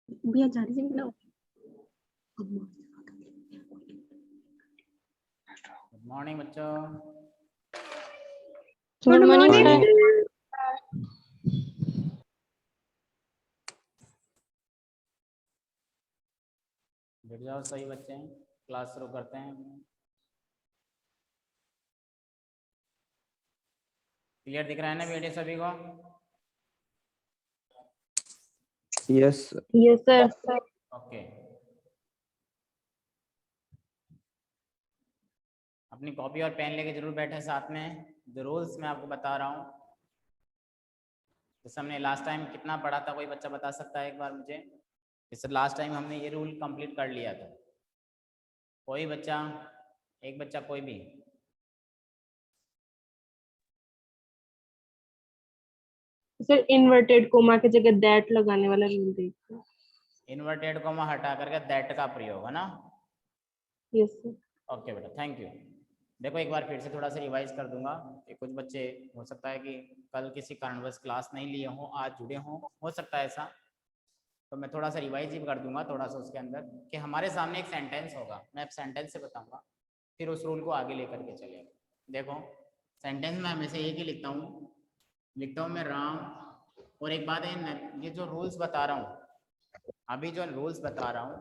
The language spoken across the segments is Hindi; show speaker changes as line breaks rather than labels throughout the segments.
भैया जा रही है ना।
गुड मॉर्निंग बच्चों।
Good morning.
बैठ जाओ सही बच्चे, क्लास शुरू करते हैं। क्लियर दिख रहा है ना वीडियो सभी को?
Yes
yes sir.
ओके, अपनी कॉपी और पेन लेके जरूर बैठे साथ में। जो रूल्स मैं आपको बता रहा हूँ, जैसे हमने लास्ट टाइम कितना पढ़ा था, कोई बच्चा बता सकता है एक बार मुझे? जैसे लास्ट टाइम हमने ये रूल कंप्लीट कर लिया था। कोई बच्चा, एक बच्चा, कोई भी।
सर इन्वर्टेड कोमा की जगह दैट लगाने वाला रूल देखिए।
इन्वर्टेड कोमा हटा करके दैट का प्रयोग है ना?
Yes sir.
ओके बेटा, थैंक यू। देखो एक बार फिर से थोड़ा सा रिवाइज कर दूंगा कि कुछ बच्चे हो सकता है कि कल किसी कारणवश क्लास नहीं लिए हों, आज जुड़े हों, हो सकता है ऐसा। तो मैं थोड़ा सा रिवाइज ही कर दूंगा थोड़ा सा उसके अंदर, कि हमारे सामने एक सेंटेंस होगा, मैं अब सेंटेंस से बताऊंगा, फिर उस रूल को आगे लेकर के चलेंगे। देखो सेंटेंस में हमेशा एक ही लिखता हूँ मैं राम। और एक बात है, ये जो रूल्स बता रहा हूँ, अभी जो रूल्स बता रहा हूँ,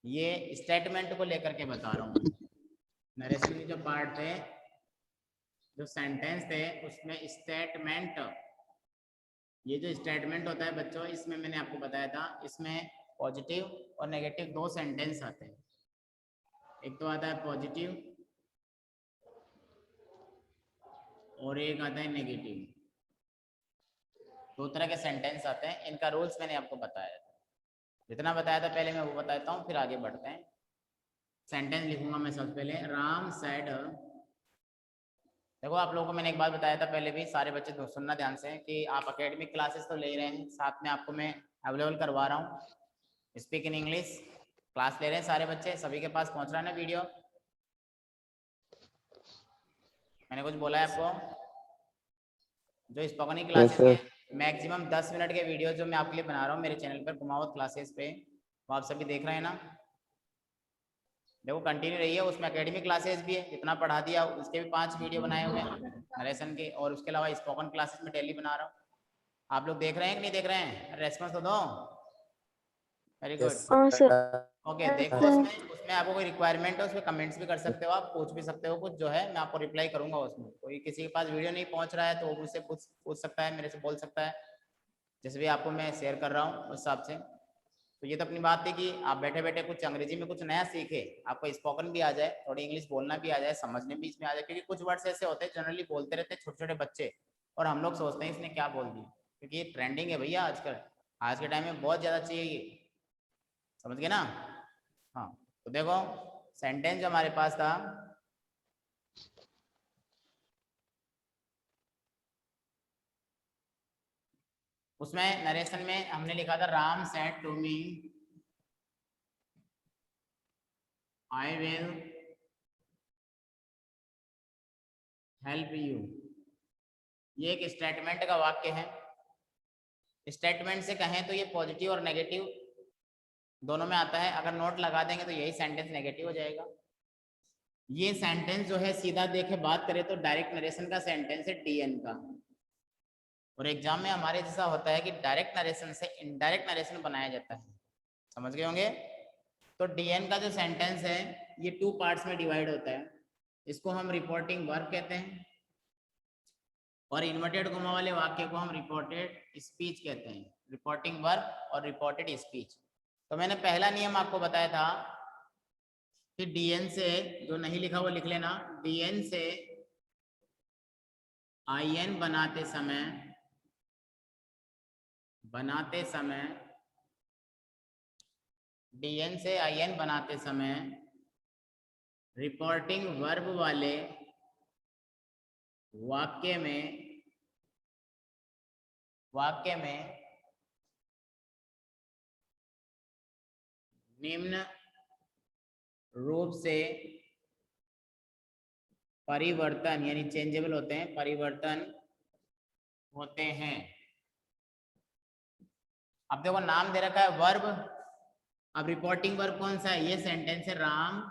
ये स्टेटमेंट को लेकर के बता रहा हूँ। नरेशन में जो पार्ट थे, जो सेंटेंस थे, उसमें स्टेटमेंट, ये जो स्टेटमेंट होता है बच्चों, इसमें मैंने आपको बताया था, इसमें पॉजिटिव और नेगेटिव दो सेंटेंस आते हैं। एक तो आता है पॉजिटिव और एक आता है नेगेटिव। दो तरह के सेंटेंस आते हैं। इनका रूल्स मैंने आपको बताया था, जितना बताया था पहले मैं वो बताता हूँ, फिर आगे बढ़ते हैं। सेंटेंस लिखूंगा मैं सबसे पहले, राम सेड। देखो आप लोगों को मैंने एक बात बताया था पहले भी, सारे बच्चे तो सुनना ध्यान से, कि आप एकेडमिक क्लासेस तो ले रहे हैं, साथ में आपको मैं अवेलेबल करवा रहा हूँ स्पीक इन इंग्लिश क्लास ले रहे हैं सारे बच्चे, सभी के पास पहुँच रहा है ना वीडियो? मैंने कुछ बोला है आपको? जो स्पोकन क्लासेस के मैक्सिमम 10 मिनट के वीडियो जो मैं आपके लिए बना रहा हूँ मेरे चैनल पर कुमावत क्लासेस पे, वो आप सभी देख रहे हैं ना? देखो कंटिन्यू रही है, उसमें एकेडमिक क्लासेस भी है, जितना पढ़ा दिया उसके भी 5 वीडियो बनाए हुए हैं नरेशन के, और उसके अलावा स्पोकन क्लासेस में डेली बना रहा हूँ। आप लोग देख रहे हैं कि नहीं देख रहे हैं? रेस्पॉन्स तो दो। Very good.
हाँ सर।
ओके, देखो उसमें आपको कोई रिक्वायरमेंट है, उसमें कमेंट्स भी कर सकते हो, आप पूछ भी सकते हो कुछ, जो है मैं आपको रिप्लाई करूंगा उसमें। कोई किसी के पास वीडियो नहीं पहुंच रहा है तो वो मुझसे पूछ सकता है, मेरे से बोल सकता है, जैसे भी आपको मैं शेयर कर रहा हूँ उस हिसाब से। तो ये तो अपनी बात थी कि आप बैठे बैठे कुछ अंग्रेजी में कुछ नया सीखे, आपको स्पोकन भी आ जाए, थोड़ी इंग्लिश बोलना भी आ जाए, समझने भी इसमें आ जाए, क्योंकि कुछ वर्ड्स ऐसे होते हैं जनरली बोलते रहते हैं छोटे छोटे बच्चे, और हम लोग सोचते हैं इसने क्या बोल दिया, क्योंकि ये ट्रेंडिंग है भैया आजकल, आज के टाइम में बहुत ज़्यादा चाहिए ये, समझ गए ना? हाँ, तो देखो सेंटेंस जो हमारे पास था, उसमें नरेशन में हमने लिखा था Ram said to me I will help you. ये एक स्टेटमेंट का वाक्य है। स्टेटमेंट से कहें तो ये पॉजिटिव और नेगेटिव दोनों में आता है, अगर नोट लगा देंगे तो यही सेंटेंस नेगेटिव हो जाएगा। ये सेंटेंस जो है सीधा देखे बात करें तो डायरेक्ट नरेशन का सेंटेंस है डीएन का, और एग्जाम में हमारे जैसा होता है कि डायरेक्ट नरेशन से इनडायरेक्ट नरेशन बनाया जाता है, समझ गए होंगे? तो डीएन का जो सेंटेंस है ये 2 पार्ट्स में डिवाइड होता है, इसको हम रिपोर्टिंग वर्ब कहते हैं, और इन्वर्टेड कोमा वाले वाक्य को हम रिपोर्टेड स्पीच कहते हैं, रिपोर्टिंग वर्ब और रिपोर्टेड स्पीच। तो मैंने पहला नियम आपको बताया था कि डीएन से, जो नहीं लिखा वो लिख लेना, डीएन से आईएन बनाते समय डीएन से आईएन बनाते समय रिपोर्टिंग वर्ब वाले वाक्य में निम्न रूप से परिवर्तन, यानी चेंजेबल होते हैं, परिवर्तन होते हैं। अब देखो नाम दे रखा है वर्ब अब रिपोर्टिंग वर्ब कौन सा है? ये सेंटेंस है राम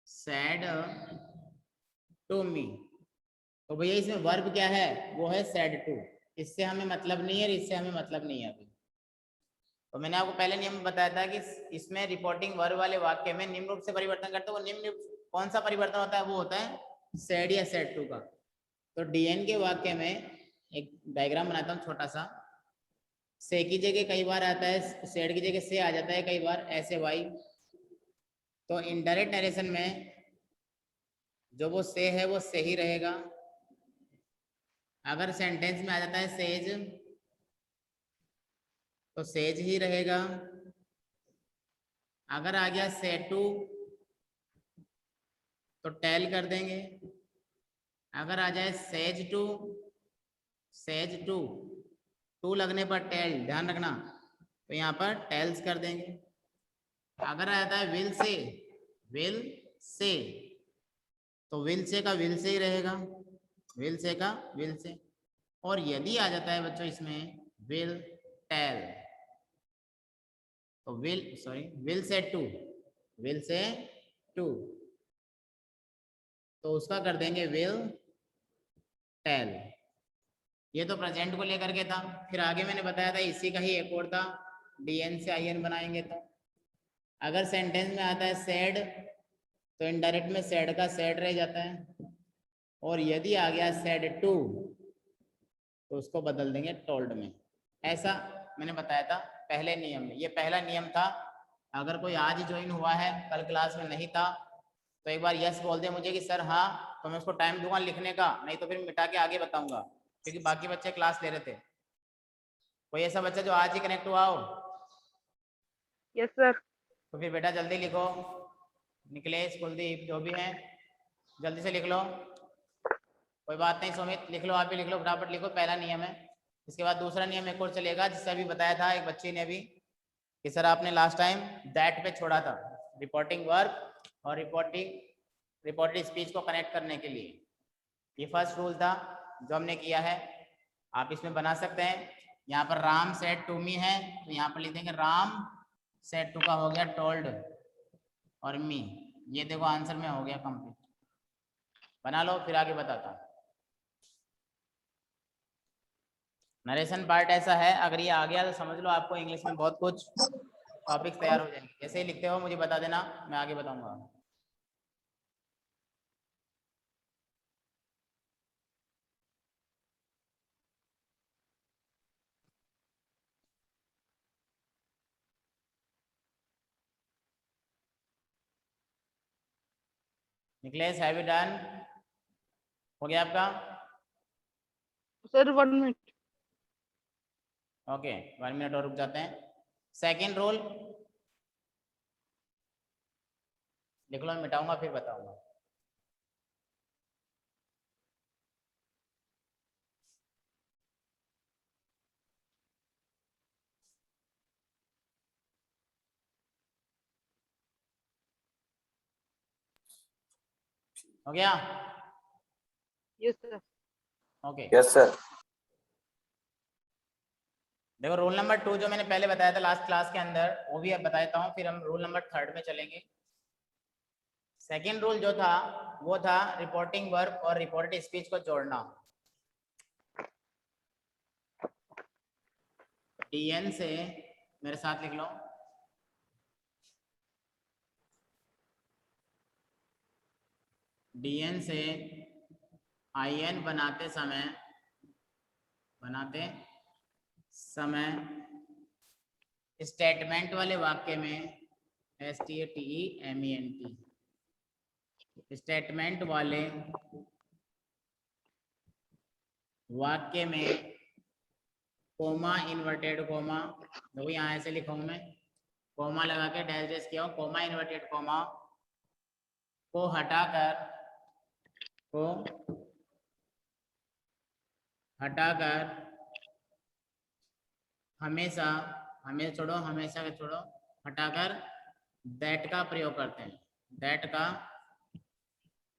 सैड टू मी। तो भैया इसमें वर्ब क्या है? वो है सैड टू। इससे हमें मतलब नहीं है, इससे हमें मतलब नहीं है अभी। तो मैंने आपको पहले नियम बताया था कि इसमें रिपोर्टिंग वर्ब वाले वाक्य में निम्न रूप से परिवर्तन करते हैं। वो निम्न कौन सा परिवर्तन होता है? वो होता है सैड या सैड टू का। तो डीएन के वाक्य में एक डायग्राम बनाता हूँ छोटा सा। से की जगह कई बार आता है, सेड की जगह से आ जाता है कई बार, ऐसे वाई। तो इनडायरेक्ट नरेशन में जो वो से है वो से ही रहेगा। अगर सेंटेंस में आ जाता है सेज तो सेज ही रहेगा। अगर आ गया से टू तो टेल कर देंगे। अगर आ जाए says to, says to, to लगने पर टेल, ध्यान रखना, तो यहाँ पर टेल्स कर देंगे। अगर आ जाता है विल से, विल से, तो विल से का विल से ही रहेगा, विल से का विल से। और यदि आ जाता है बच्चों इसमें विल टेल, तो will say to, will say to, तो उसका कर देंगे विल टेल। ये तो प्रेजेंट को लेकर के था। फिर आगे मैंने बताया था इसी का ही एक और था, डीएन से आईएन बनाएंगे। तो अगर सेंटेंस में आता है सैड तो इनडायरेक्ट में सैड का सैड रह जाता है। और यदि आ गया सैड टू तो उसको बदल देंगे टोल्ड में। ऐसा मैंने बताया था पहले नियम में। ये पहला नियम था। अगर कोई आज ही ज्वाइन हुआ है, कल क्लास में नहीं था, तो एक बार यस बोल दे मुझे कि सर हाँ, तो मैं उसको टाइम दूंगा लिखने का, नहीं तो फिर मिटा के आगे बताऊंगा, क्योंकि बाकी बच्चे क्लास ले रहे थे। कोई ऐसा बच्चा जो आज ही कनेक्ट हुआ हो?
Yes sir.
तो फिर बेटा जल्दी लिखो, निकलेश, कुलदीप, जो भी हैं जल्दी से लिख लो। कोई बात नहीं सुमित, लिख लो, आप भी लिख लो, फटाफट लिखो। पहला नियम है। इसके बाद दूसरा नियम एक और चलेगा, जिससे अभी बताया था एक बच्ची ने भी कि सर आपने लास्ट टाइम दैट पे छोड़ा था, रिपोर्टिंग वर्ब और रिपोर्टेड स्पीच को कनेक्ट करने के लिए। ये फर्स्ट रूल था जो हमने किया है। आप इसमें बना सकते हैं। यहाँ पर राम सेड टू मी है, तो यहाँ पर लिख देंगे राम सेड टू का हो गया टोल्ड और मी। ये देखो आंसर में हो गया कंप्लीट। बना लो, फिर आगे बताता हूँ। नरेशन पार्ट ऐसा है, अगर ये आ गया तो समझ लो आपको इंग्लिश में बहुत कुछ टॉपिक्स तैयार हो जाएंगे। जैसे ही लिखते हो मुझे बता देना, मैं आगे बताऊंगा। Niklesh, have you done? हो गया आपका?
Sir 1 minute.
ओके, 1 मिनट और रुक जाते हैं। सेकेंड रूल लिख लो, मैं मिटाऊंगा फिर बताऊंगा। हो गया?
Yes sir.
Okay.
Yes sir.
देखो रूल नंबर 2 जो मैंने पहले बताया था लास्ट क्लास के अंदर, वो भी अब बताता हूँ, फिर हम रूल नंबर 3 में चलेंगे। सेकेंड रूल जो था वो था रिपोर्टिंग वर्ब और रिपोर्टेड स्पीच को जोड़ना। डीएन से, मेरे साथ लिख लो, डीएन से आईएन बनाते समय स्टेटमेंट वाले वाक्य में STATEMENT, स्टेटमेंट वाले वाक्य में कोमा, इन्वर्टेड कोमा, देखो यहाँ ऐसे लिखा हूं मैं, कोमा लगा के डैश किया हूं, कोमा इन्वर्टेड कोमा को हटाकर हमेशा, हमेशा के छोड़ो, हटाकर दैट का प्रयोग करते हैं। दैट का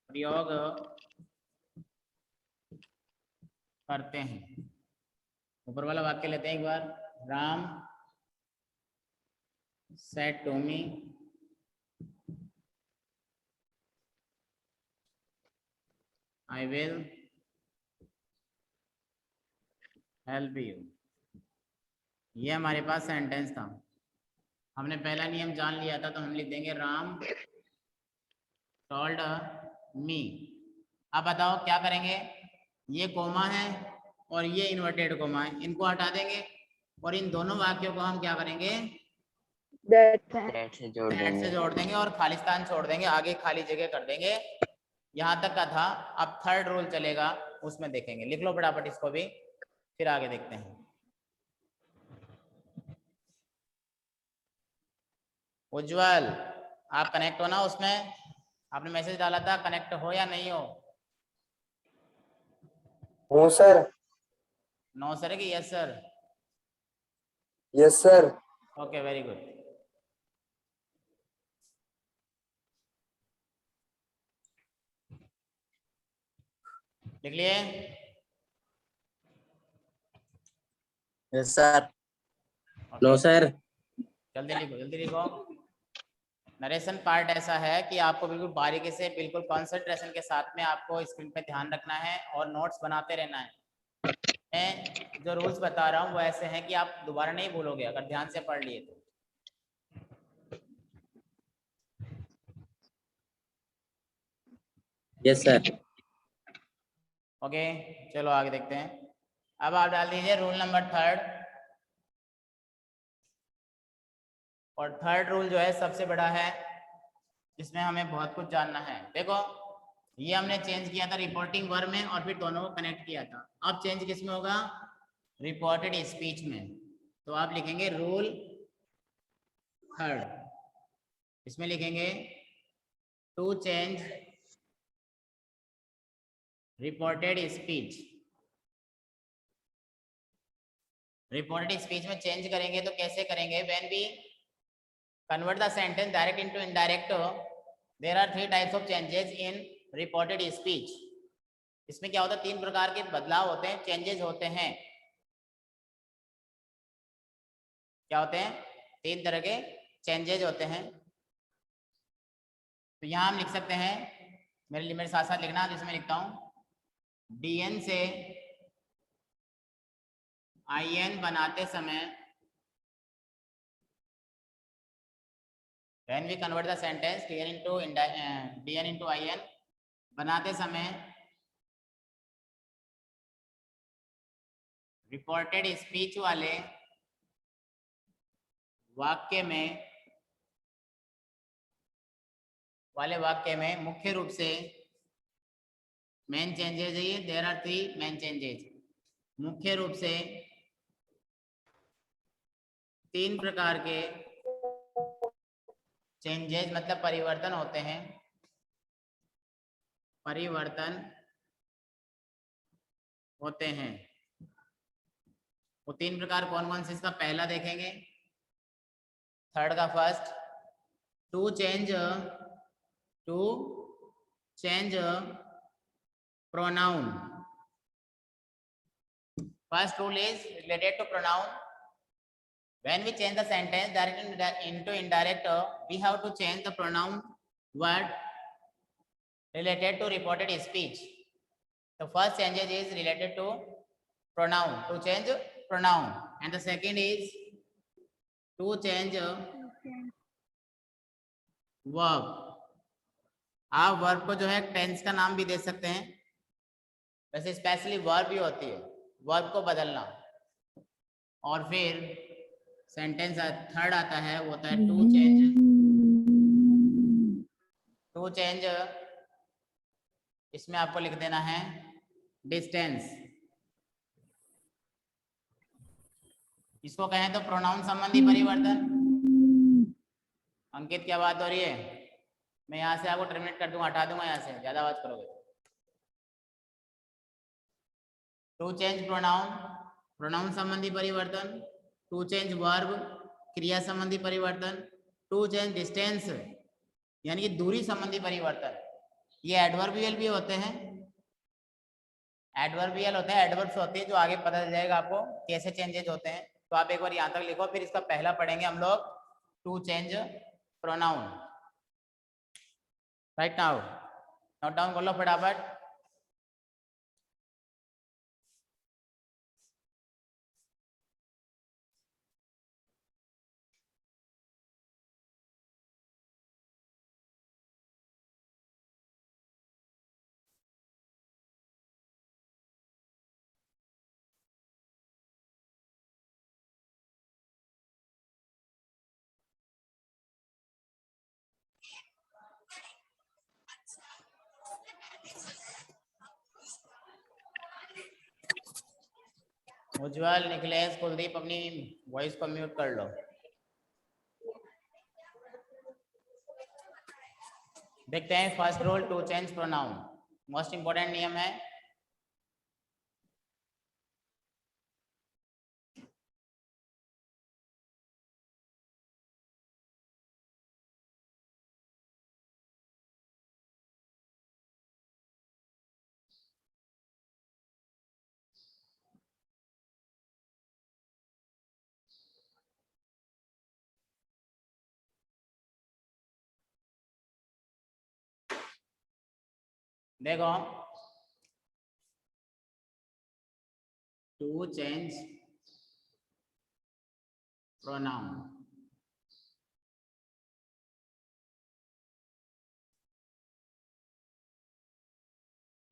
प्रयोग करते हैं। ऊपर वाला वाक्य लेते हैं एक बार, Ram said to me, I will help you. ये हमारे पास सेंटेंस था। हमने पहला नियम जान लिया था, तो हम लिख देंगे राम टोल्ड मी। अब बताओ क्या करेंगे, ये कोमा है और ये इन्वर्टेड कोमा है, इनको हटा देंगे और इन दोनों वाक्यों को हम क्या करेंगे,
दैट से जोड़
दैट से
देंगे।
जोड़ देंगे और खालिस्तान छोड़ देंगे, आगे खाली जगह कर देंगे। यहाँ तक का था। अब थर्ड रूल चलेगा, उसमें देखेंगे। लिख लो फटाफट इसको भी, फिर आगे देखते हैं। उज्जवल, आप कनेक्ट हो ना उसमें? आपने मैसेज डाला था, कनेक्ट हो या नहीं हो?
हो सर।
नो सर कि yes sir?
Yes sir.
Okay, very good. लिख लिए?
Yes sir.
No sir.
जल्दी लिखो, जल्दी लिखो। नरेशन पार्ट ऐसा है कि आपको बिल्कुल बारीकी से, बिल्कुल कंसंट्रेशन के साथ में आपको स्क्रीन पे ध्यान रखना है और नोट्स बनाते रहना है। मैं जो रूल्स बता रहा हूँ वो ऐसे हैं कि आप दोबारा नहीं भूलोगे अगर ध्यान से पढ़ लिए तो।
Yes sir.
ओके, चलो आगे देखते हैं। अब आप डाल दीजिए रूल नंबर थर्ड। और थर्ड रूल जो है सबसे बड़ा है, इसमें हमें बहुत कुछ जानना है। देखो, ये हमने चेंज किया था रिपोर्टिंग वर्ब में और फिर दोनों को कनेक्ट किया था। अब चेंज किस में होगा? रिपोर्टेड स्पीच में। तो आप लिखेंगे रूल थर्ड, इसमें लिखेंगे to change reported speech. Reported speech में चेंज करेंगे तो कैसे करेंगे? When we convert the sentence direct into indirect, there are 3 types of changes in reported speech. इसमें क्या होता है? 3 प्रकार के बदलाव होते हैं, चेंजेस होते हैं। क्या होते हैं? 3 तरह के चेंजेस होते हैं। तो यहाँ हम लिख सकते हैं, मेरे साथ साथ लिखना, जिसमें लिखता हूँ DN से IN बनाते समय, when we convert the sentence DN into IN बनाते समय रिपोर्टेड स्पीच वाले वाक्य में मुख्य रूप से मेन चेंजेस है ये। There are 3 main changes. मुख्य रूप से 3 प्रकार के चेंजेस मतलब परिवर्तन होते हैं। परिवर्तन होते हैं। वो 3 प्रकार कौन कौन से? इसका पहला देखेंगे, थर्ड का first, to change pronoun. First rule is related to pronoun. When we change the sentence direct into indirect, we have to change the pronoun word related to reported speech. The first change is related to pronoun, to change pronoun, and the second is to change verb. आप वर्ब को जो है टेंस का नाम भी दे सकते हैं, वैसे स्पेशली वर्ब भी होती है, वर्ब को बदलना। और फिर सेंटेंस थर्ड आता है, वो होता है टू चेंज। इसमें आपको लिख देना है डिस्टेंस। इसको कहें तो प्रोनाउन संबंधी परिवर्तन। अंकित क्या बात हो रही है? मैं यहाँ से आपको टर्मिनेट कर दूंगा, हटा दूंगा यहाँ से, ज्यादा बात करोगे। टू चेंज प्रोनाउन, प्रोनाउन संबंधी परिवर्तन। टू चेंज वर्ब, क्रिया संबंधी परिवर्तन। टू चेंज डिस्टेंस, यानी कि दूरी संबंधी परिवर्तन। ये एडवर्बियल भी होते हैं, एडवर्बियल होते हैं, एडवर्ब्स होते हैं, जो आगे पता चल जाएगा आपको कैसे चेंजेस होते हैं। तो आप एक बार यहाँ तक लिखो, फिर इसका पहला पढ़ेंगे हम लोग, to change pronoun. Right now note down कर लो फटाफट। उज्जवल, निखिलेश, कुलदीप अपनी वॉइस को म्यूट कर लो। देखते हैं first rule to change pronoun. Most important नियम है। देखो टू चेंज प्रोनाउन,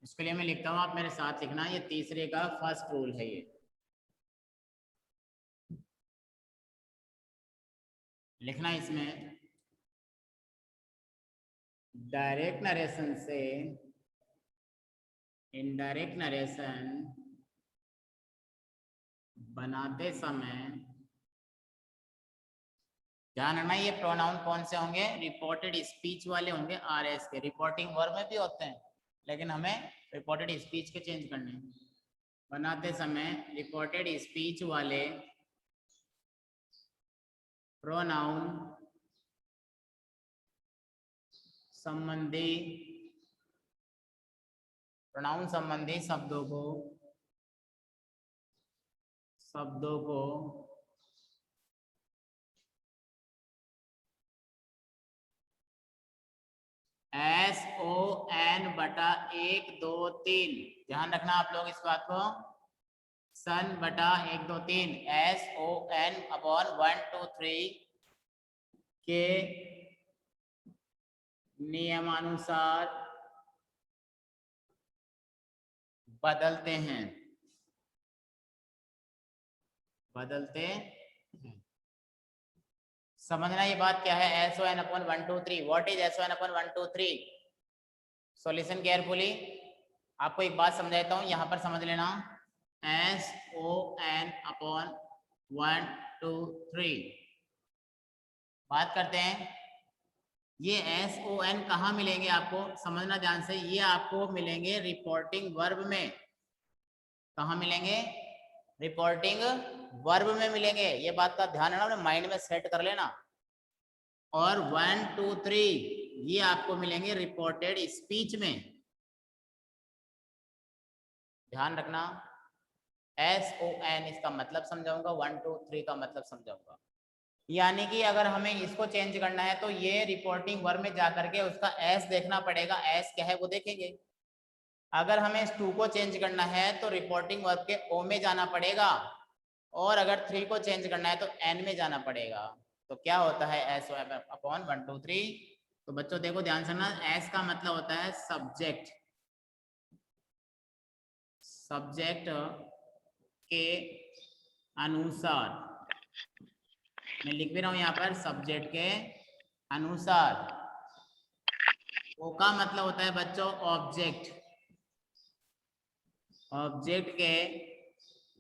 इसके लिए मैं लिखता हूं, आप मेरे साथ लिखना। ये तीसरे का फर्स्ट रूल है। ये लिखना इसमें डायरेक्ट नरेशन से इनडायरेक्ट नरेशन बनाते समय ध्यान रखना ये प्रोनाउन कौन से होंगे, रिपोर्टेड स्पीच वाले होंगे। आरएस के रिपोर्टिंग वर्ब में भी होते हैं, लेकिन हमें रिपोर्टेड स्पीच के चेंज करने हैं। बनाते समय रिपोर्टेड स्पीच वाले प्रोनाउन संबंधी शब्दों को SON बटा 1 2 3, ध्यान रखना आप लोग इस बात को। सन बटा 1 2 3 SON अपॉन 1 2 3 के नियमानुसार बदलते हैं। समझना ये बात क्या है। SON upon 1 2 3, what is SON upon 1 2 3? Solution carefully. आपको एक बात समझाता हूं, यहां पर समझ लेना। SON अपॉन 1 2 3 बात करते हैं। ये SON कहाँ मिलेंगे आपको, समझना ध्यान से। ये आपको मिलेंगे रिपोर्टिंग वर्ब में। कहाँ मिलेंगे? रिपोर्टिंग वर्ब में मिलेंगे। ये बात का ध्यान रखना, अपने माइंड में सेट कर लेना। और 1 2 3 ये आपको मिलेंगे रिपोर्टेड स्पीच में। ध्यान रखना, SON इसका मतलब समझाऊंगा, 1 2 3 का मतलब समझाऊंगा। यानी कि अगर हमें इसको चेंज करना है तो ये रिपोर्टिंग वर्ब में जाकर के उसका S देखना पड़ेगा। S क्या है वो देखेंगे। अगर हमें इस 2 को चेंज करना है तो रिपोर्टिंग वर्ब के O में जाना पड़ेगा, और अगर 3 को चेंज करना है तो N में जाना पड़ेगा। तो क्या होता है SON अपॉन 1 2 3? तो बच्चों देखो ध्यान से ना, S का मतलब होता है सब्जेक्ट। सब्जेक्ट के अनुसार, मैं लिख भी रहा हूं यहाँ पर, सब्जेक्ट के अनुसार। O का मतलब होता है बच्चों ऑब्जेक्ट। ऑब्जेक्ट के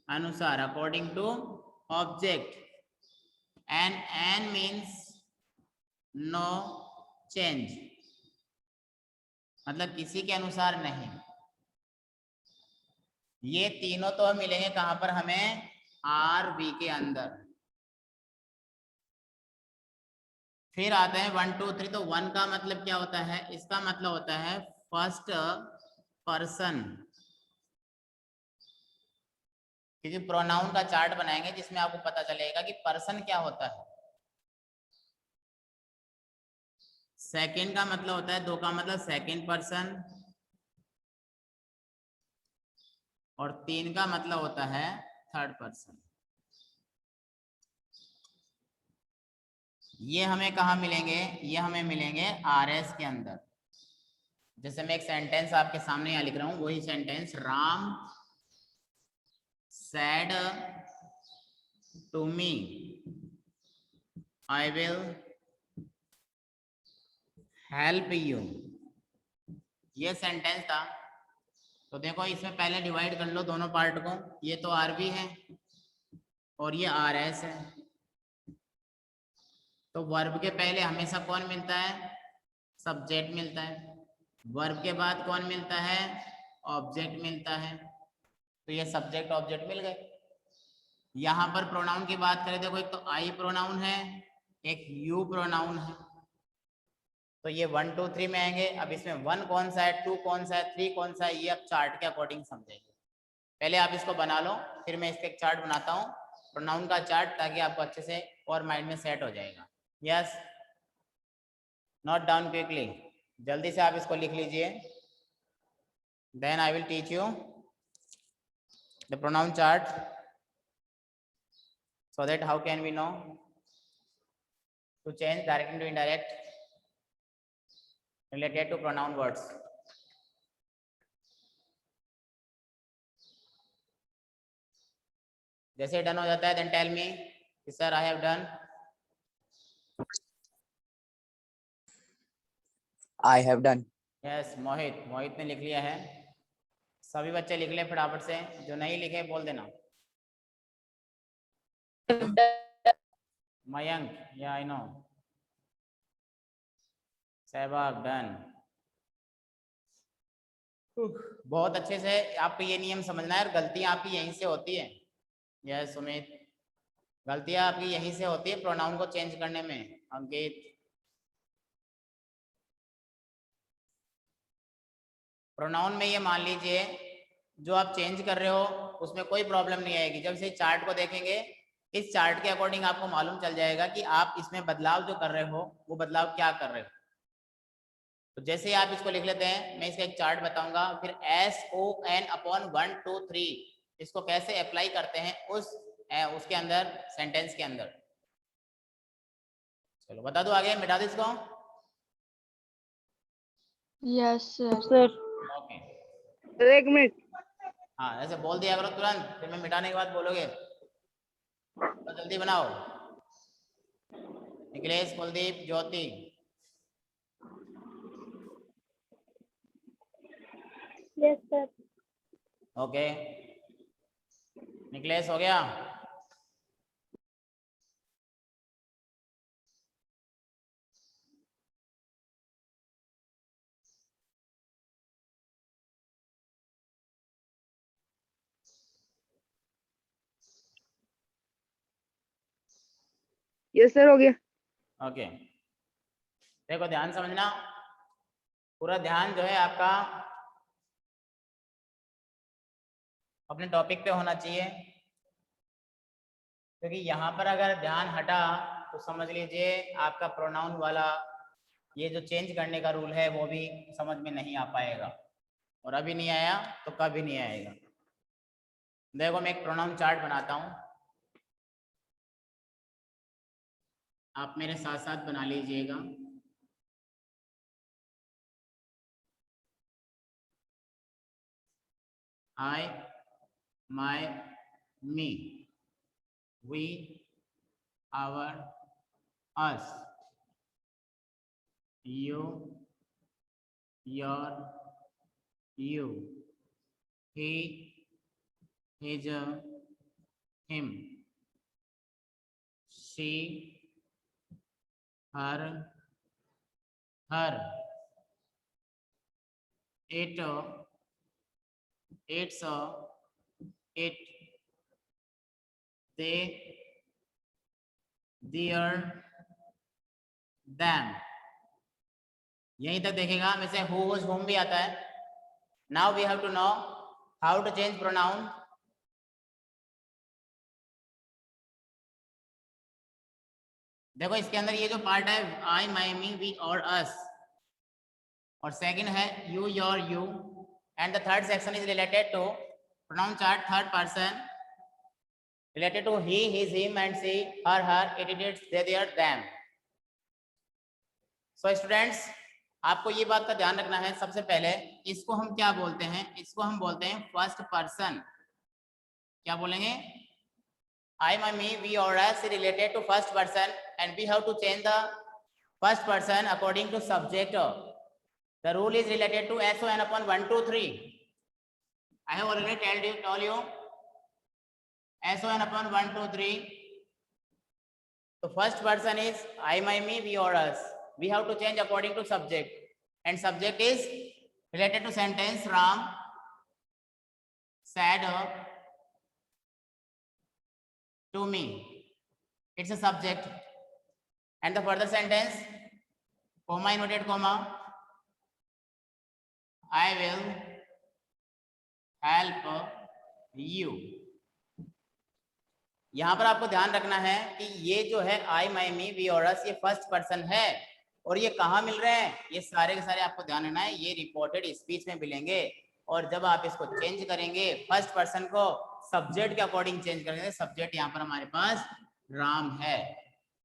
अनुसार, according to object. And N means no change, मतलब किसी के अनुसार नहीं। ये तीनों तो मिलेंगे कहां पर हमें? RV के अंदर। फिर आते हैं 1 2 3। तो 1 का मतलब क्या होता है? इसका मतलब होता है फर्स्ट पर्सन। क्योंकि प्रोनाउन का चार्ट बनाएंगे जिसमें आपको पता चलेगा कि पर्सन क्या होता है। सेकंड का मतलब होता है, 2 का मतलब सेकंड पर्सन, और 3 का मतलब होता है थर्ड पर्सन। ये हमें कहाँ मिलेंगे? ये हमें मिलेंगे RS के अंदर। जैसे मैं एक सेंटेंस आपके सामने यहाँ लिख रहा हूँ, वही sentence, Ram said to me I will help you। ये सेंटेंस था। तो देखो इसमें पहले डिवाइड कर लो दोनों पार्ट को। ये तो RV है और ये RS है। तो वर्ब के पहले हमेशा कौन मिलता है? सब्जेक्ट मिलता है। वर्ब के बाद कौन मिलता है? ऑब्जेक्ट मिलता है। तो ये सब्जेक्ट ऑब्जेक्ट मिल गए। यहाँ पर प्रोनाउन की बात करें, देखो एक तो आई प्रोनाउन है, एक यू प्रोनाउन है। तो ये 1 2 3 में आएंगे। अब इसमें 1 कौन सा है, 2 कौन सा है, 3 कौन सा है, ये अब चार्ट के अकॉर्डिंग समझेंगे। पहले आप इसको बना लो, फिर मैं इसका एक चार्ट बनाता हूँ, प्रोनाउन का चार्ट, ताकि आपको अच्छे से और माइंड में सेट हो जाएगा। यस, नोट डाउन क्विकली, जल्दी से आप इसको लिख लीजिए। Then I will teach you the pronoun chart, so that how can we know to change direct into indirect related to pronoun words। जैसे डन हो जाता है, then tell me sir I have done।
I have done।
Yes, Mohit ने लिख लिया है। सभी बच्चे लिख ले फटाफट से, जो नहीं लिखे बोल देना। मयंक, या आई नो। सहवाग, डन। बहुत अच्छे से आपको ये नियम समझना है, और गलतियां आपकी यहीं से होती है। यस सुमित, गलतियां आपकी यहीं से होती है प्रोनाउन को चेंज करने में। अंकित, प्रोनाउन में ये मान लीजिए जो आप चेंज कर रहे हो उसमें कोई प्रॉब्लम नहीं आएगी। जब से चार्ट को देखेंगे, इस चार्ट के अकॉर्डिंग आपको मालूम चल जाएगा कि आप इसमें बदलाव जो कर रहे हो वो बदलाव क्या कर रहे हो। तो जैसे ही आप इसको लिख लेते हैं, मैं इसका एक चार्ट बताऊंगा, फिर SON अपॉन 1 2 3 इसको कैसे अप्लाई करते हैं उसके अंदर, सेंटेंस के अंदर। चलो बता दो आगे, मिटा दो इसको।
Yes sir.
ओके,
एक मिनट।
हाँ ऐसे बोल दिया करो तुरंत, फिर मैं मिटाने के बाद बोलोगे। तो जल्दी बनाओ। Nikhilesh, Kuldeep, Jyoti.
Yes sir.
Okay, Nikhilesh हो गया?
यस सर, हो गया।
ओके, देखो ध्यान समझना, पूरा ध्यान जो है आपका अपने टॉपिक पे होना चाहिए, क्योंकि यहाँ पर अगर ध्यान हटा तो समझ लीजिए आपका प्रोनाउन वाला ये जो चेंज करने का रूल है वो भी समझ में नहीं आ पाएगा, और अभी नहीं आया तो कभी नहीं आएगा। देखो मैं एक प्रोनाउन चार्ट बनाता हूँ, आप मेरे साथ साथ बना लीजिएगा। I, my, me, we, our, us, you, your, you, he, his, him, she, her, it, its, it, they, their, them। यहीं तक देखेगा, वैसे who, whose, whom भी आता है। Now we have to know how to change pronoun। देखो इसके अंदर ये जो पार्ट है आई, माई, मी, वी और अस, और सेकंड है you, your, you, and the third section is related to pronoun chart third person, related to he, his, him and she, her, her, it, its, they, their, them. So students, आपको ये बात का ध्यान रखना है। सबसे पहले इसको हम क्या बोलते हैं? इसको हम बोलते हैं फर्स्ट पर्सन। क्या बोलेंगे? I, my, me, we or us related to first person and we have to change the first person according to subject. The rule is related to SON upon 1, 2, 3. I have already told you SON upon 1, 2, 3. So first person is I, my, me, we or us. We have to change according to subject, and subject is related to sentence Ram said to me. It's a subject, and the further sentence comma inverted comma I will help you. यहां पर आपको ध्यान रखना है कि ये जो है आई, माई, मी, वी और अस, ये फर्स्ट पर्सन है और ये कहाँ मिल रहे हैं? ये सारे के सारे आपको ध्यान रखना है, ये रिपोर्टेड स्पीच में मिलेंगे। और जब आप इसको चेंज करेंगे फर्स्ट पर्सन को सब्जेक्ट के अकॉर्डिंग चेंज करेंगे। सब्जेक्ट यहाँ पर हमारे पास राम है।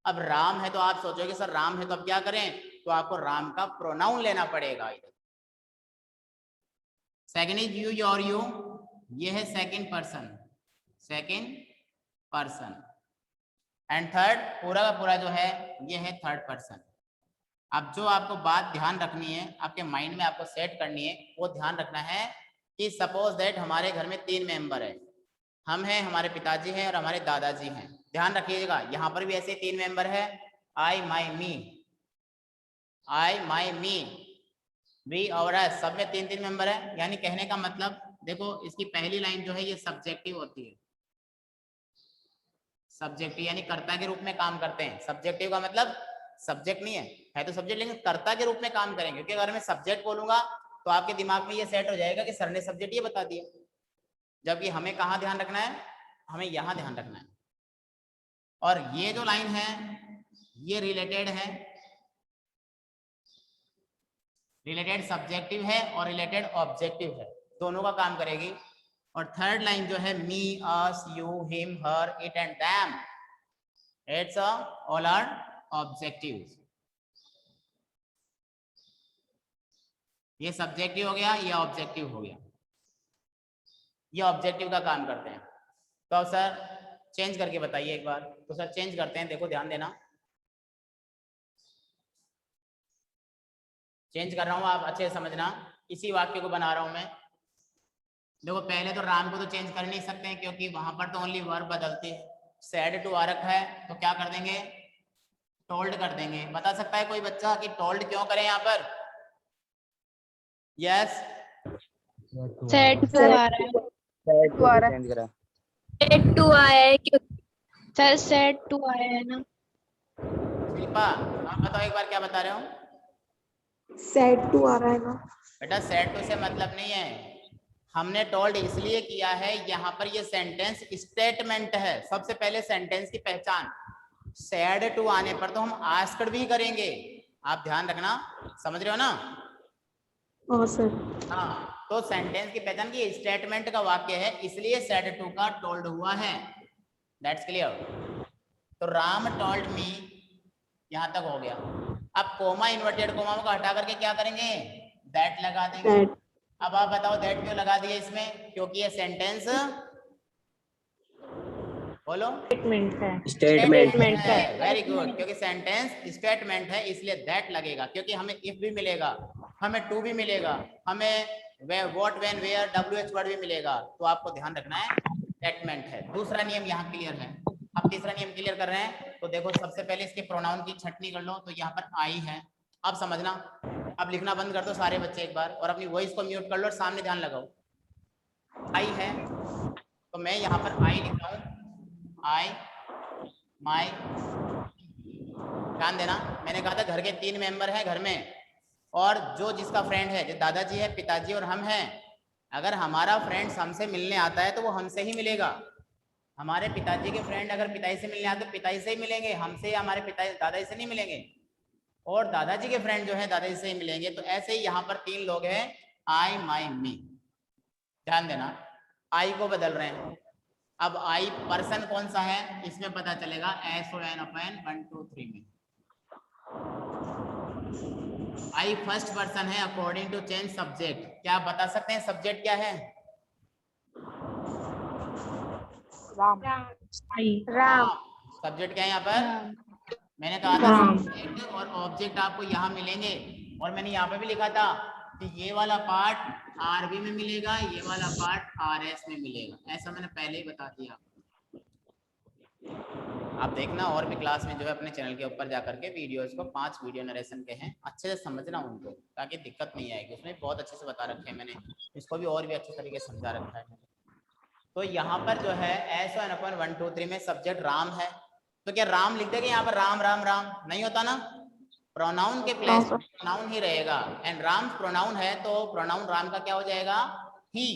अब राम है तो आप सोचोगे सर राम है तो अब क्या करें? तो आपको राम का प्रोनाउन लेना पड़ेगा। इधर second is you, your, you, ये है second person, second person, and third पूरा का पूरा जो है ये है थर्ड पर्सन। अब जो आपको बात ध्यान रखनी है, आपके माइंड में आपको सेट करनी है, वो ध्यान रखना है कि सपोज दैट हमारे घर में 3 मेंबर है, हम हैं, हमारे पिताजी हैं और हमारे दादाजी हैं। ध्यान रखिएगा यहाँ पर भी ऐसे 3 मेंबर है, आई, my, me, I, my, me, we और अस, सब में 3-3 मेंबर है। यानी कहने का मतलब देखो इसकी पहली लाइन जो है ये सब्जेक्टिव होती है। सब्जेक्टिव यानी कर्ता के रूप में काम करते हैं। सब्जेक्टिव का मतलब सब्जेक्ट नहीं है तो सब्जेक्ट, लेकिन कर्ता के रूप में काम करेंगे। क्योंकि अगर मैं सब्जेक्ट बोलूंगा तो आपके दिमाग में ये सेट हो जाएगा कि सर ने सब्जेक्ट ये बता दिया, जबकि हमें कहाँ ध्यान रखना है? हमें यहाँ ध्यान रखना है। और ये जो लाइन है ये रिलेटेड है, रिलेटेड सब्जेक्टिव है और रिलेटेड ऑब्जेक्टिव है, दोनों का काम करेगी। और थर्ड लाइन जो है me, us, you, him, her, it and them, it's all are objectives. ये सब्जेक्टिव हो गया, ये ऑब्जेक्टिव हो गया, ये ऑब्जेक्टिव का काम करते हैं। तो अब सर चेंज करके बताइए एक बार। तो सर चेंज करते हैं, देखो ध्यान देना, चेंज कर रहा हूं, आप अच्छे से समझना। इसी वाक्य को बना रहा हूं मैं। देखो पहले तो राम को तो चेंज कर नहीं सकते हैं क्योंकि वहां पर तो ओनली वर्ब बदलती है। सैड टू आ रखा है तो क्या कर देंगे? टोल्ड कर देंगे। बता सकता है कोई बच्चा कि टोल्ड क्यों करें यहाँ पर? यस,
सेट टू आ रहा है,
सेट टू आया है क्यों?
सर सेट टू आया है ना।
शिल्पा आप बताओ एक बार क्या बता रहे हो?
सेट टू आ रहा है ना
बेटा सेट टू से मतलब नहीं है, हमने टोल्ड इसलिए किया है, यहाँ पर ये सेंटेंस स्टेटमेंट है। सबसे पहले सेंटेंस की पहचान, सैड टू आने पर तो हम आस्क्ड भी करेंगे, आप ध्यान रखना, समझ रहे हो ना?
हाँ सर।
हाँ, तो सेंटेंस की पहचान की स्टेटमेंट का वाक्य है, इसलिए सैड टू का टोल्ड हुआ है। That's clear. तो राम टोल्ड मी यहां तक हो गया। अब कोमा इन्वर्टेड कोमा को हटा करके क्या करेंगे? दैट लगा देंगे। अब आप बताओ दैट क्यों लगा दिया इसमें? क्योंकि ये सेंटेंस, बोलो,
स्टेटमेंट
है। वेरी गुड, क्योंकि सेंटेंस स्टेटमेंट है इसलिए दैट लगेगा। क्योंकि हमें इफ भी मिलेगा, हमें टू भी मिलेगा, हमें what, when, where, WH word भी मिलेगा। तो आपको ध्यान रखना है स्टेटमेंट है। दूसरा नियम यहाँ क्लियर है। अब तीसरा नियम क्लियर कर रहे हैं। तो देखो सबसे पहले इसके प्रोनाउन की छटनी कर लो। तो यहाँ पर आई है, अब समझना। अब लिखना बंद कर दो सारे बच्चे एक बार, और अपनी वॉइस को म्यूट कर लो और सामने ध्यान लगाओ। आई है तो मैं यहाँ पर आई लिख रहा हूँ, आई, माई। ध्यान देना, मैंने कहा था घर के 3 मेंबर हैं घर में, और जो जिसका फ्रेंड है, जो दादाजी है, पिताजी और हम हैं। अगर हमारा फ्रेंड हमसे मिलने आता है तो वो हमसे ही मिलेगा, हमारे पिताजी के फ्रेंड अगर पिताजी से मिलने आए तो पिताजी से ही मिलेंगे, हमसे या हमारे पिताजी दादाजी से नहीं मिलेंगे। और दादाजी के फ्रेंड जो है दादाजी से ही मिलेंगे। तो ऐसे ही यहाँ पर 3 लोग हैं, आई, माई, मी। ध्यान देना, आई को बदल रहे हैं। अब आई पर्सन कौन सा है इसमें पता चलेगा SON/1 2 3 में। आई फर्स्ट पर्सन है अकॉर्डिंग टू चेंज सब्जेक्ट। क्या आप बता सकते हैं सब्जेक्ट क्या है?
राम।
राम।
सब्जेक्ट क्या है यहाँ पर? मैंने कहा था सब्जेक्ट और ऑब्जेक्ट आपको यहाँ मिलेंगे। और मैंने यहाँ पे भी लिखा था कि ये वाला पार्ट RB में मिलेगा, ये वाला पार्ट RS में मिलेगा। ऐसा मैंने पहले ही बता दिया। आप देखना और भी क्लास में जो है अपने चैनल के ऊपर जाकर के वीडियोस को 5 वीडियो नरेशन के हैं, अच्छे से समझना उनको, ताकि दिक्कत नहीं आएगी। उसमें बहुत अच्छे से बता रखे हैं मैंने, इसको भी और भी अच्छे तरीके से समझा रखा है। तो यहाँ पर जो है SON/1 2 3 में सब्जेक्ट राम है। तो क्या राम लिख देंगे यहाँ पर? राम राम राम नहीं होता ना, प्रोनाउन के प्लेस प्रोनाउन ही रहेगा। एंड राम प्रोनाउन है तो प्रोनाउन राम का क्या हो जाएगा? ही।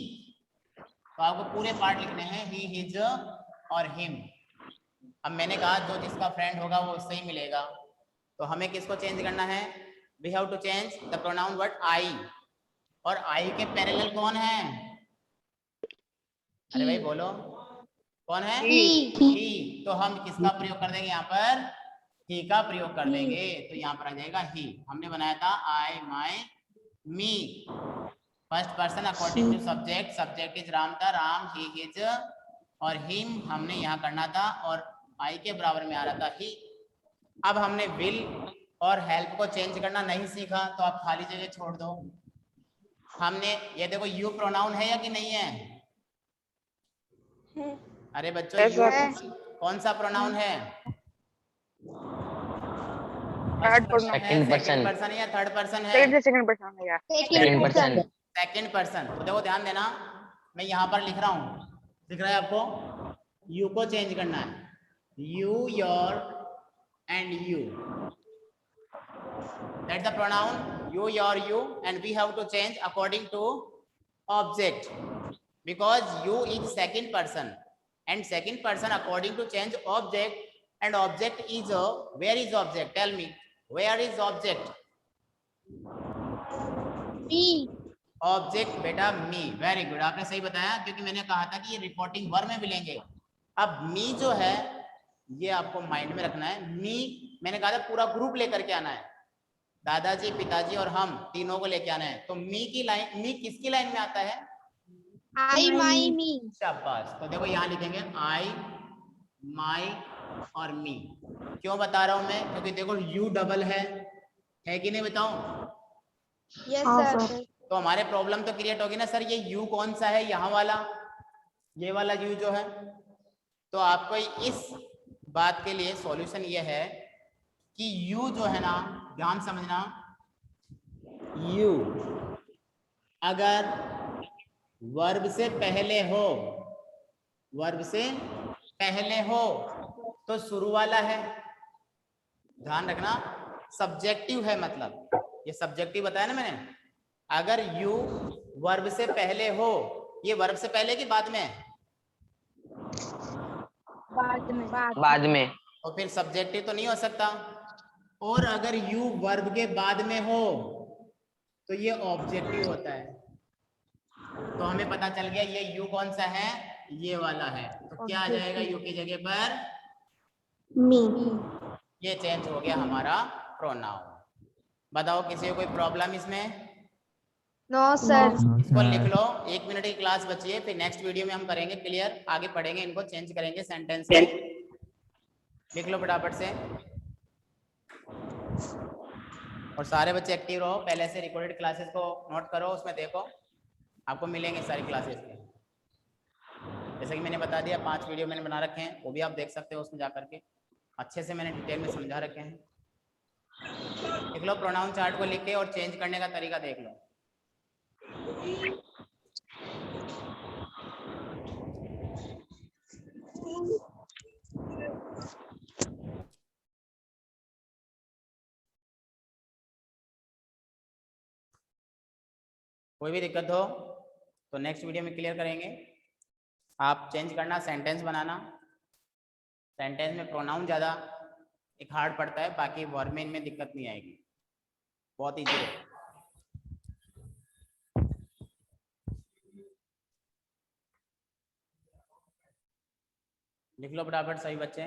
तो आपको पूरे पार्ट लिखने हैं, ही, हिज और हिम। अब मैंने कहा जो जिसका फ्रेंड होगा वो उससे ही मिलेगा। तो हमें किसको चेंज करना है? We have to change the pronoun word I. और आई के पैरेलल कौन है? अरे भाई बोलो, कौन है? ही। तो हम किसका प्रयोग कर देंगे यहाँ पर? ही का प्रयोग कर देंगे। तो यहाँ पर आ जाएगा ही। हमने बनाया था I, my, me. First person according to subject, subject is Ram था, राम, ही, हिज और हिम हमने यहाँ करना था। और आई के बराबर में आ रहा था ही। अब हमने विल और हेल्प को चेंज करना नहीं सीखा, तो आप खाली जगह छोड़ दो। हमने ये देखो, यू प्रोनाउन है या कि नहीं है? अरे बच्चों, यू कौन सा प्रोनाउन है? सेकंड पर्सन है या थर्ड पर्सन है?
Second person.
Second person. तो देखो ध्यान देना, मैं यहाँ पर लिख रहा हूँ, दिख रहा है आपको? यू को चेंज करना है, you, your and you. That's the pronoun you, your, you, and we have to change according to object, because you is second person and second person according to change object, and object is where is object? Tell me, where is object?
Me.
Object बेटा मी। वेरी गुड, आपने सही बताया, क्योंकि मैंने कहा था कि ये रिपोर्टिंग वर्ब में मिलेंगे। अब मी जो है ये आपको माइंड में रखना है। मी मैंने कहा था पूरा ग्रुप लेकर के आना है, दादाजी, पिताजी और हम तीनों को लेके आना है। तो मी की लाइन, मी किसकी लाइन में आता है?
I, my, me.
शाबाश। तो देखो यहाँ लिखेंगे आई, माई और मी। क्यों बता रहा हूं मैं? क्योंकि देखो यू डबल है कि नहीं बताऊं?
Yes, sir.
तो हमारे प्रॉब्लम तो क्रिएट होगी ना, सर ये यू कौन सा है? यहाँ वाला, ये वाला यू जो है। तो आपको इस बात के लिए सॉल्यूशन ये है कि यू जो है ना, ध्यान समझना, यू अगर वर्ब से पहले हो, वर्ब से पहले हो तो शुरू वाला है। ध्यान रखना, सब्जेक्टिव है, मतलब ये सब्जेक्टिव बताया ना मैंने। अगर यू वर्ब से पहले हो, ये वर्ब से पहले कि बाद में?
बाद में।
तो फिर सब्जेक्टिव तो नहीं हो सकता। और अगर यू वर्ब के बाद में हो तो ये ऑब्जेक्टिव होता है। तो हमें पता चल गया ये यू कौन सा है? ये वाला है। तो क्या आ जाएगा यू की जगह पर?
Me.
ये चेंज हो गया हमारा प्रोनाउन। बताओ किसी को कोई प्रॉब्लम इसमें?
No, sir.
इसको लिख लो। 1 मिनट की क्लास बची है, फिर नेक्स्ट वीडियो में हम करेंगे क्लियर, आगे पढ़ेंगे, इनको चेंज करेंगे सेंटेंस में। लिख लो फटाफट से। और सारे बच्चे एक्टिव रहो, पहले से रिकॉर्डेड क्लासेस को नोट करो, उसमें देखो आपको मिलेंगे सारी क्लासेस के। जैसे कि मैंने बता दिया 5 वीडियो मैंने बना रखे हैं, वो भी आप देख सकते हो, उसमें जाकर के अच्छे से मैंने डिटेल में समझा रखे हैं। देख लो प्रोनाउन चार्ट को लिख के और चेंज करने का तरीका देख लो। कोई भी दिक्कत हो तो नेक्स्ट वीडियो में क्लियर करेंगे। आप चेंज करना, सेंटेंस बनाना, सेंटेंस में प्रोनाउन ज़्यादा एक हार्ड पड़ता है, बाकी वर्ब में इनमें दिक्कत नहीं आएगी, बहुत ईजी है। लिख लो फटाफट सभी बच्चे।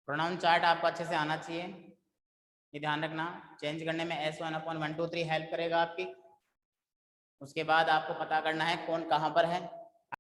प्रोनाउन चार्ट आपको अच्छे से आना चाहिए, ये ध्यान रखना। चेंज करने में S1/1 2 3 हेल्प करेगा आपकी। उसके बाद आपको पता करना है कौन कहाँ पर है।